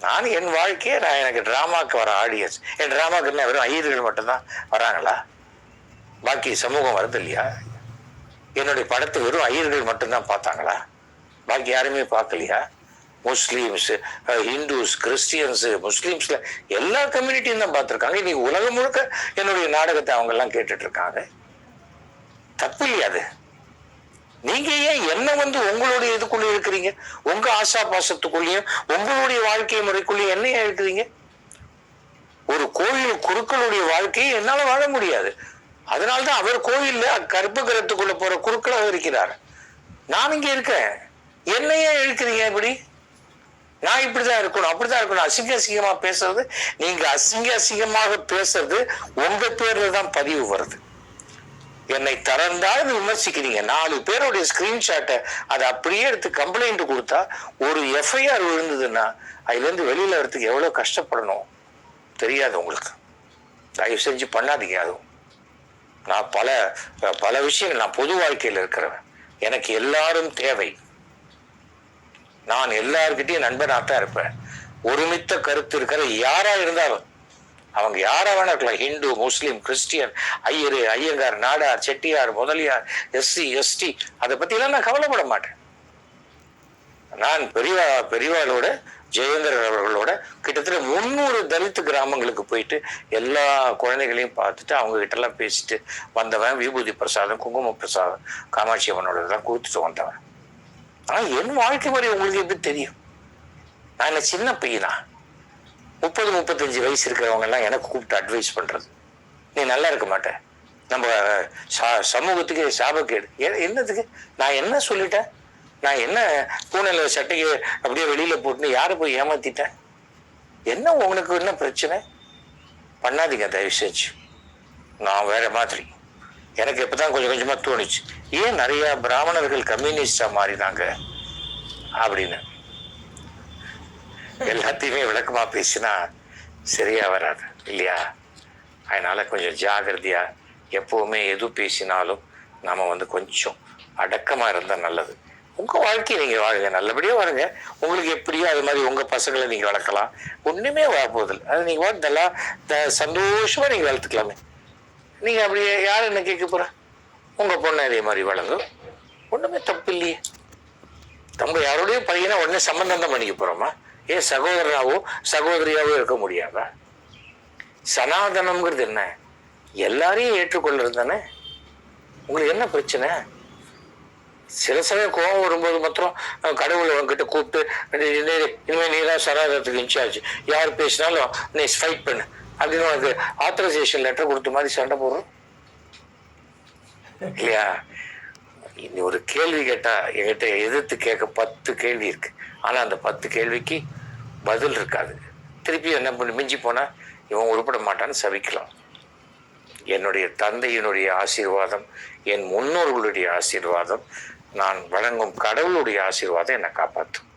நான் என் வாழ்க்கையை எனக்கு டிராமாக்கு வர ஆடியன்ஸ், என் டிராமாக்கு என்ன வெறும் ஐயர்கள் மட்டும்தான் வராங்களா? பாக்கி சமூகம் வருது இல்லையா? என்னுடைய படத்தை வெறும் ஐயர்கள் மட்டும்தான் பார்த்தாங்களா? பாக்கி யாருமே பார்க்கலையா? முஸ்லீம்ஸ், ஹிந்துஸ், கிறிஸ்டியன்ஸ், முஸ்லீம்ஸ்ல எல்லா கம்யூனிட்டியும் தான் பார்த்துருக்காங்க. இன்னைக்கு உலகம் முழுக்க என்னுடைய நாடகத்தை அவங்க எல்லாம் கேட்டுட்டு இருக்காங்க. தப்பு இல்லையா அது? நீங்க ஏன் என்ன உங்களுடைய இதுக்குள்ள இருக்கிறீங்க? உங்க ஆசா பாசத்துக்குள்ளேயும் உங்களுடைய வாழ்க்கை முறைக்குள்ளேயும் என்ன இருக்கிறீங்க? ஒரு கோயில் குருக்களுடைய வாழ்க்கையை என்னால வாழ முடியாது. அதனால்தான் அவர் கோயில்ல கருப்பு கிரகத்துக்குள்ள போற குருக்கள் அவர் இருக்கிறார். நான் இங்க இருக்கேன். என்னையே இழுக்கிறீங்க இப்படி? நான் இப்படிதான் இருக்கணும், அப்படிதான் இருக்கணும். அசிங்க அசிங்கமா பேசுறது, நீங்க அசிங்க அசிங்கமாக பேசுறது உங்க பேர்ல தான் பதிவு வருது. என்னை திறந்தாலும் விமர்சிக்கிறீங்க. 4 பேருடைய ஸ்கிரீன்ஷாட்டை அதை அப்படியே எடுத்து கம்ப்ளைண்ட் கொடுத்தா ஒரு எஃப்ஐஆர் விழுந்ததுன்னா அதுல இருந்து வெளியில வரதுக்கு எவ்வளவு கஷ்டப்படணும் தெரியாது உங்களுக்கு. தயவு செஞ்சு பண்ணாதீங்க. அதுவும் நான் பல விஷயங்கள், நான் பொது வாழ்க்கையில் இருக்கிறவன். எனக்கு எல்லாரும் தேவை. நான் எல்லார்கிட்டையும் நண்பனாகத்தான் இருப்பேன். ஒருமித்த கருத்து இருக்கிற யாரா இருந்தாலும், அவங்க யாரா வேணா இருக்கலாம். ஹிந்து, முஸ்லீம், கிறிஸ்டியன், ஐயரு, ஐயங்கார், நாடார், செட்டியார், முதலியார், எஸ்சி, எஸ்டி, அதை பத்தி எல்லாம் நான் கவலைப்பட மாட்டேன். நான் பெரியவாளோட ஜெயேந்திரன் அவர்களோட கிட்டத்தட்ட 300 தலித்து கிராமங்களுக்கு போயிட்டு எல்லா குழந்தைகளையும் பார்த்துட்டு அவங்க கிட்ட எல்லாம் பேசிட்டு வந்தவன். விபூதி பிரசாதம், குங்கும பிரசாதம் காமாட்சி அம்மனோட தான் கொடுத்துட்டு வந்தவன். ஆனா என் வாழ்க்கை முறை உங்களுக்கு எப்படி தெரியும்? நான் என்ன சின்ன பையனா? 30-35 வயசு இருக்கிறவங்க எல்லாம் எனக்கு கூப்பிட்டு அட்வைஸ் பண்றது, நீ நல்லா இருக்க மாட்டேன், நம்ம சமூகத்துக்கு சாபக்கேடு. என்னதுக்கு? நான் என்ன சொல்லிட்டேன்? நான் என்ன பூனையில சட்டைக்கு அப்படியே வெளியில போட்டு யாரை போய் ஏமாத்திட்டேன்? என்ன உங்களுக்கு என்ன பிரச்சனை? பண்ணாதீங்க தயவு செஞ்சு. நான் வேற மாதிரி. எனக்கு இப்பதான் கொஞ்சம் கொஞ்சமா தோணுச்சு, ஏன் நிறைய பிராமணர்கள் கம்யூனிஸ்டா மாறினாங்க அப்படின்னு. எல்லாத்தையுமே விளக்கமா பேசினா சரியா வராது இல்லையா? அதனால கொஞ்சம் ஜாகிரதையா எப்பவுமே எது பேசினாலும் நாம கொஞ்சம் அடக்கமா இருந்தா நல்லது. உங்க வாழ்க்கையை நீங்க வாழுங்க, நல்லபடியா வாழுங்க. உங்களுக்கு எப்படியோ அது மாதிரி உங்க பசங்களை நீங்க வளர்க்கலாம். ஒண்ணுமே வரப்போதில்லை. அது நீங்க வாழ்ந்தெல்லாம் சந்தோஷமா நீங்க வளர்த்துக்கலாமே. நீங்க அப்படியே யாரு என்ன கேட்க போற? உங்க பொண்ணு அதே மாதிரி வளர்ந்தும் ஒண்ணுமே தப்பு இல்லையே. நம்ம யாரோடய பையனா உடனே சம்பந்தம் தான் பண்ணிக்க போறோமா? ஏன் சகோதரனாவோ சகோதரியாவோ இருக்க முடியாதா? சனாதனம்ங்கிறது என்ன? எல்லாரையும் ஏற்றுக்கொள்றது தானே. உங்களுக்கு என்ன பிரச்சனை? சில சமயம் கோபம் வரும்போது மாத்திரம் கடவுளை அவங்ககிட்ட கூப்பிட்டு இனிமேல் நீ தான் சனாதனத்துக்கு இன்சார்ஜ், யார் பேசினாலும் நீ ஃபைட் பண்ணு அப்படின்னு உனக்கு ஆத்தரைசேஷன் லெட்டர் கொடுத்த மாதிரி சண்டை போடுறோம் இல்லையா? இனி ஒரு கேள்வி கேட்டா என்கிட்ட எதிர்த்து கேட்க 10 கேள்வி இருக்கு. ஆனா அந்த 10 கேள்விக்கு பதில் இருக்காது. திருப்பி என்ன பண்ணி மிஞ்சி போனா இவன் உருப்பட மாட்டான்னு சபிக்கலாம். என்னுடைய தந்தையினுடைய ஆசீர்வாதம், என் முன்னோர்களுடைய ஆசீர்வாதம், நான் வழங்கும் கடவுளுடைய ஆசீர்வாதம் என்னை காப்பாற்றும்.